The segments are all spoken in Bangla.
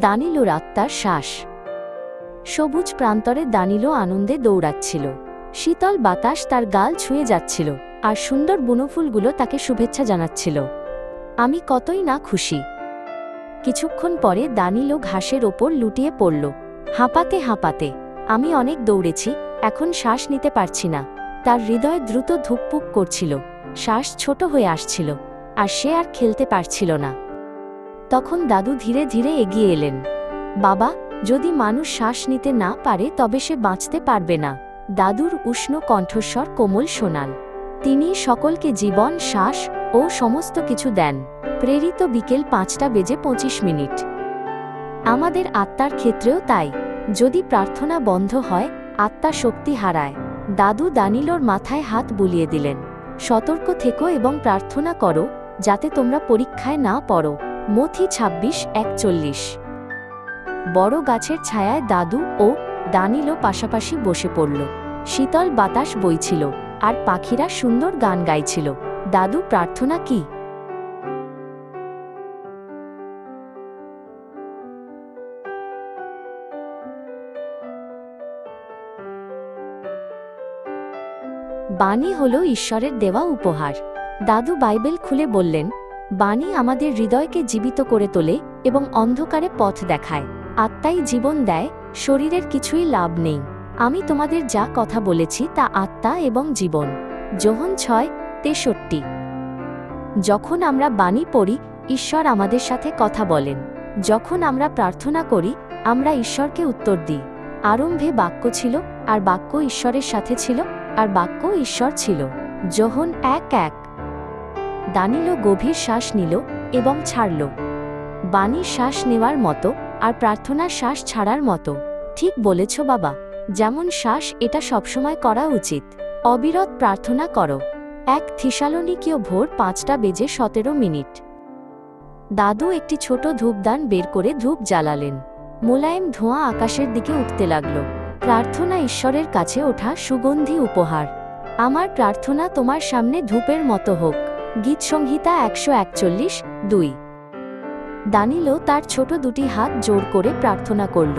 দানিলোর আত্মার শ্বাস। সবুজ প্রান্তরে দানিলো আনন্দে দৌড়াচ্ছিল। শীতল বাতাস তার গাল ছুঁয়ে যাচ্ছিল, আর সুন্দর বনফুলগুলো তাকে শুভেচ্ছা জানাচ্ছিল। আমি কতই না খুশি। কিছুক্ষণ পরে দানিলো ঘাসের ওপর লুটিয়ে পড়ল, হাঁপাতে হাঁপাতে। আমি অনেক দৌড়েছি, এখন শ্বাস নিতে পারছি না। তার হৃদয় দ্রুত ধুকপুক করছিল, শ্বাস ছোট হয়ে আসছিল, আর সে আর খেলতে পারছিল না। তখন দাদু ধীরে ধীরে এগিয়ে এলেন। বাবা, যদি মানুষ শ্বাস নিতে না পারে তবে সে বাঁচতে পারবে না। দাদুর উষ্ণ কণ্ঠস্বর কোমল শোনাল। তিনি সকলকে জীবন, শ্বাস ও সমস্ত কিছু দেন। প্রেরিত বিকেল 5:25। আমাদের আত্মার ক্ষেত্রেও তাই। যদি প্রার্থনা বন্ধ হয়, আত্মা শক্তি হারায়। দাদু দানিলোর মাথায় হাত বুলিয়ে দিলেন। সতর্ক থেকো এবং প্রার্থনা করো যাতে তোমরা পরীক্ষায় না পড়ো। মথি 26:41। বড় গাছের ছায়ায় দাদু ও দানিলো পাশাপাশি বসে পড়ল। শীতল বাতাস বইছিল, আর পাখিরা সুন্দর গান গাইছিল। দাদু প্রার্থনা কি? বাণী হল ঈশ্বরের দেওয়া উপহার। দাদু বাইবেল খুলে বললেন, বাণী আমাদের হৃদয়কে জীবিত করে তোলে এবং অন্ধকারে পথ দেখায়। আত্মাই জীবন দেয়, শরীরের কিছুই লাভ নেই। আমি তোমাদের যা কথা বলেছি তা আত্মা এবং জীবন। যোহন 6:63। যখন আমরা বাণী পড়ি, ঈশ্বর আমাদের সাথে কথা বলেন। যখন আমরা প্রার্থনা করি, আমরা ঈশ্বরকে উত্তর দিই। আরম্ভে বাক্য ছিল, আর বাক্য ঈশ্বরের সাথে ছিল, আর বাক্য ঈশ্বর ছিল। যোহন 1:1। দানিলো গভীর শ্বাস নিল এবং ছাড়ল। বাণীর শ্বাস নেওয়ার মতো, আর প্রার্থনার শ্বাস ছাড়ার মতো। ঠিক বলেছ বাবা। যেমন শ্বাস, এটা সবসময় করা উচিত। অবিরত প্রার্থনা করো। 1 থিসালোনিকীয় ভোর 5:17। দাদু একটি ছোট ধূপদান বের করে ধূপ জ্বালালেন। মোলায়েম ধোঁয়া আকাশের দিকে উঠতে লাগল। প্রার্থনা ঈশ্বরের কাছে ওঠা সুগন্ধি উপহার। আমার প্রার্থনা তোমার সামনে ধূপের মতো হোক। গীতসংহিতা 141:2। দানিলো তার ছোট দুটি হাত জোর করে প্রার্থনা করল।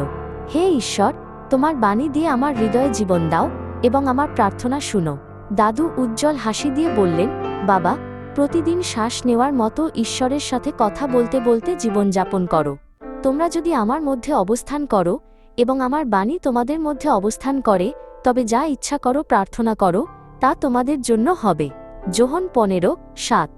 হে ঈশ্বর, তোমার বাণী দিয়ে আমার হৃদয়ে জীবন দাও এবং আমার প্রার্থনা শুনো। দাদু উজ্জ্বল হাসি দিয়ে বললেন, বাবা, প্রতিদিন শ্বাস নেওয়ার মতো ঈশ্বরের সাথে কথা বলতে বলতে জীবনযাপন করো। তোমরা যদি আমার মধ্যে অবস্থান করো এবং আমার বাণী তোমাদের মধ্যে অবস্থান করে, তবে যা ইচ্ছা করো প্রার্থনা করো, তা তোমাদের জন্য হবে। যোহন 15:7।